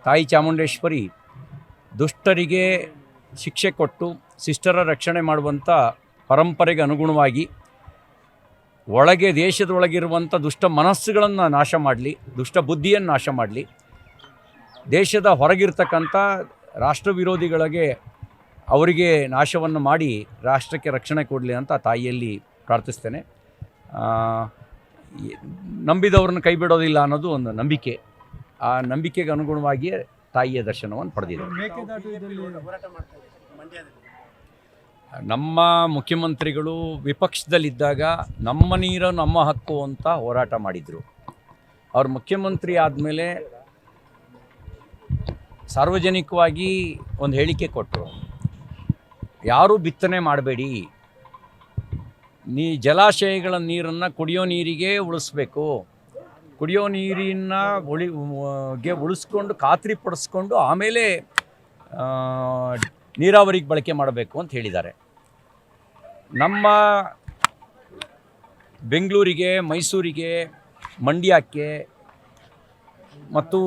ತಾಯಿ ಚಾಮುಂಡೇಶ್ವರಿ ದುಷ್ಟರಿಗೆ ಶಿಕ್ಷೆ ಕೊಟ್ಟು ಶಿಷ್ಟರ ರಕ್ಷಣೆ ಮಾಡುವಂಥ ಪರಂಪರೆಗೆ ಅನುಗುಣವಾಗಿ ಒಳಗೆ ದೇಶದೊಳಗಿರುವಂಥ ದುಷ್ಟ ಮನಸ್ಸುಗಳನ್ನು ನಾಶ ಮಾಡಲಿ, ದುಷ್ಟ ಬುದ್ಧಿಯನ್ನು ನಾಶ ಮಾಡಲಿ, ದೇಶದ ಹೊರಗಿರ್ತಕ್ಕಂಥ ರಾಷ್ಟ್ರ ವಿರೋಧಿಗಳಿಗೆ ಅವರಿಗೆ ನಾಶವನ್ನು ಮಾಡಿ ರಾಷ್ಟ್ರಕ್ಕೆ ರಕ್ಷಣೆ ಕೊಡಲಿ ಅಂತ ತಾಯಿಯಲ್ಲಿ ಪ್ರಾರ್ಥಿಸ್ತೇನೆ. ನಂಬಿದವ್ರನ್ನ ಕೈ ಬಿಡೋದಿಲ್ಲ ಅನ್ನೋದು ಒಂದು ನಂಬಿಕೆ. ಆ ನಂಬಿಕೆಗೆ ಅನುಗುಣವಾಗಿಯೇ ತಾಯಿಯ ದರ್ಶನವನ್ನು ಪಡೆದಿದೆ. ನಮ್ಮ ಮುಖ್ಯಮಂತ್ರಿಗಳು ವಿಪಕ್ಷದಲ್ಲಿದ್ದಾಗ ನಮ್ಮ ನೀರು ನಮ್ಮ ಹಕ್ಕು ಅಂತ ಹೋರಾಟ ಮಾಡಿದರು. ಅವ್ರು ಮುಖ್ಯಮಂತ್ರಿ ಆದಮೇಲೆ ಸಾರ್ವಜನಿಕವಾಗಿ ಒಂದು ಹೇಳಿಕೆ ಕೊಟ್ಟರು, ಯಾರೂ ಬಿತ್ತನೆ ಮಾಡಬೇಡಿ, ಜಲಾಶಯಗಳ ನೀರನ್ನು ಕುಡಿಯೋ ನೀರಿಗೆ ಉಳಿಸ್ಬೇಕು, ಕುಡಿಯೋ ನೀರಿನ ಉಳಿಸ್ಕೊಂಡು ಖಾತ್ರಿ ಪಡಿಸ್ಕೊಂಡು ಆಮೇಲೆ ನೀರಾವರಿಗೆ ಬಳಕೆ ಮಾಡಬೇಕು ಅಂತ ಹೇಳಿದ್ದಾರೆ. ನಮ್ಮ ಬೆಂಗಳೂರಿಗೆ, ಮೈಸೂರಿಗೆ, ಮಂಡ್ಯಕ್ಕೆ ಮತ್ತು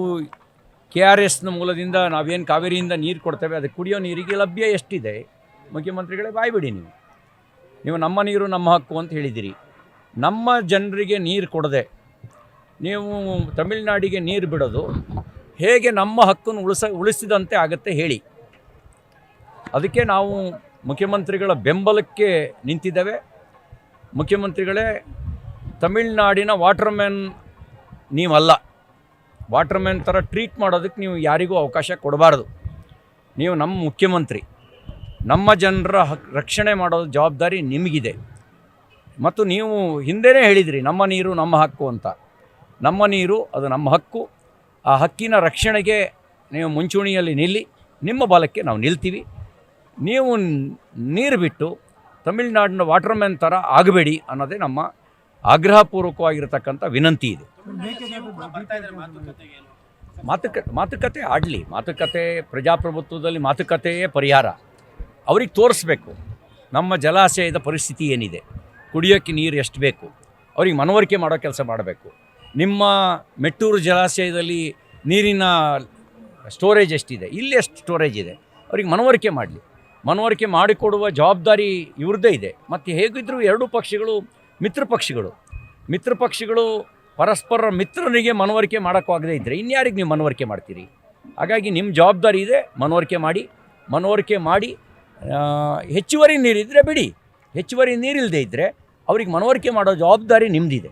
KRSನ ಮೂಲದಿಂದ ನಾವೇನು ಕಾವೇರಿಯಿಂದ ನೀರು ಕೊಡ್ತೇವೆ ಅದಕ್ಕೆ ಕುಡಿಯೋ ನೀರಿಗೆ ಲಭ್ಯ ಎಷ್ಟಿದೆ? ಮುಖ್ಯಮಂತ್ರಿಗಳೇ ಬಾಯ್ಬಿಡಿ, ನೀವು ನಮ್ಮ ನೀರು ನಮ್ಮ ಹಕ್ಕು ಅಂತ ಹೇಳಿದಿರಿ. ನಮ್ಮ ಜನರಿಗೆ ನೀರು ಕೊಡದೆ ನೀವು ತಮಿಳುನಾಡಿಗೆ ನೀರು ಬಿಡೋದು ಹೇಗೆ ನಮ್ಮ ಹಕ್ಕನ್ನು ಉಳಿಸಿದಂತೆ ಆಗುತ್ತೆ ಹೇಳಿ. ಅದಕ್ಕೆ ನಾವು ಮುಖ್ಯಮಂತ್ರಿಗಳ ಬೆಂಬಲಕ್ಕೆ ನಿಂತಿದ್ದೇವೆ. ಮುಖ್ಯಮಂತ್ರಿಗಳೇ, ತಮಿಳುನಾಡಿನ ವಾಟರ್ಮ್ಯಾನ್ ನೀವಲ್ಲ. ವಾಟರ್ಮ್ಯಾನ್ ಥರ ಟ್ರೀಟ್ ಮಾಡೋದಕ್ಕೆ ನೀವು ಯಾರಿಗೂ ಅವಕಾಶ ಕೊಡಬಾರ್ದು. ನೀವು ನಮ್ಮ ಮುಖ್ಯಮಂತ್ರಿ, ನಮ್ಮ ಜನರ ರಕ್ಷಣೆ ಮಾಡೋ ಜವಾಬ್ದಾರಿ ನಿಮಗಿದೆ. ಮತ್ತು ನೀವು ಹಿಂದೆಯೇ ಹೇಳಿದಿರಿ ನಮ್ಮ ನೀರು ನಮ್ಮ ಹಕ್ಕು ಅಂತ. ನಮ್ಮ ನೀರು ಅದು ನಮ್ಮ ಹಕ್ಕು. ಆ ಹಕ್ಕಿನ ರಕ್ಷಣೆಗೆ ನೀವು ಮುಂಚೂಣಿಯಲ್ಲಿ ನಿಲ್ಲಿ, ನಿಮ್ಮ ಬಲಕ್ಕೆ ನಾವು ನಿಲ್ತೀವಿ. ನೀವು ನೀರು ಬಿಟ್ಟು ತಮಿಳುನಾಡಿನ ವಾಟರ್ಮ್ಯಾನ್ ಥರ ಆಗಬೇಡಿ ಅನ್ನೋದೇ ನಮ್ಮ ಆಗ್ರಹಪೂರ್ವಕವಾಗಿರತಕ್ಕಂಥ ವಿನಂತಿ ಇದೆ. ಮಾತುಕತೆ ಆಡಲಿ. ಮಾತುಕತೆ, ಪ್ರಜಾಪ್ರಭುತ್ವದಲ್ಲಿ ಮಾತುಕತೆಯೇ ಪರಿಹಾರ. ಅವ್ರಿಗೆ ತೋರಿಸ್ಬೇಕು ನಮ್ಮ ಜಲಾಶಯದ ಪರಿಸ್ಥಿತಿ ಏನಿದೆ, ಕುಡಿಯೋಕ್ಕೆ ನೀರು ಎಷ್ಟು ಬೇಕು, ಅವ್ರಿಗೆ ಮನವರಿಕೆ ಮಾಡೋ ಕೆಲಸ ಮಾಡಬೇಕು. ನಿಮ್ಮ ಮೆಟ್ಟೂರು ಜಲಾಶಯದಲ್ಲಿ ನೀರಿನ ಸ್ಟೋರೇಜ್ ಎಷ್ಟಿದೆ, ಇಲ್ಲಿ ಎಷ್ಟು ಸ್ಟೋರೇಜ್ ಇದೆ, ಅವ್ರಿಗೆ ಮನವರಿಕೆ ಮಾಡಲಿ. ಮನವರಿಕೆ ಮಾಡಿಕೊಡುವ ಜವಾಬ್ದಾರಿ ಇವ್ರದ್ದೇ ಇದೆ. ಮತ್ತು ಹೇಗಿದ್ದರೂ ಎರಡೂ ಪಕ್ಷಗಳು ಮಿತ್ರ ಪಕ್ಷಗಳು ಪರಸ್ಪರ ಮಿತ್ರನಿಗೆ ಮನವರಿಕೆ ಮಾಡೋಕ್ಕಾಗದೇ ಇದ್ದರೆ ಇನ್ಯಾರಿಗೆ ನೀವು ಮನವರಿಕೆ ಮಾಡ್ತೀರಿ? ಹಾಗಾಗಿ ನಿಮ್ಮ ಜವಾಬ್ದಾರಿ ಇದೆ, ಮನವರಿಕೆ ಮಾಡಿ ಹೆಚ್ಚುವರಿ ನೀರಿದ್ದರೆ ಬಿಡಿ, ಹೆಚ್ಚುವರಿ ನೀರಿಲ್ಲದೆ ಇದ್ದರೆ ಅವ್ರಿಗೆ ಮನವರಿಕೆ ಮಾಡೋ ಜವಾಬ್ದಾರಿ ನಿಮ್ಮದಿದೆ.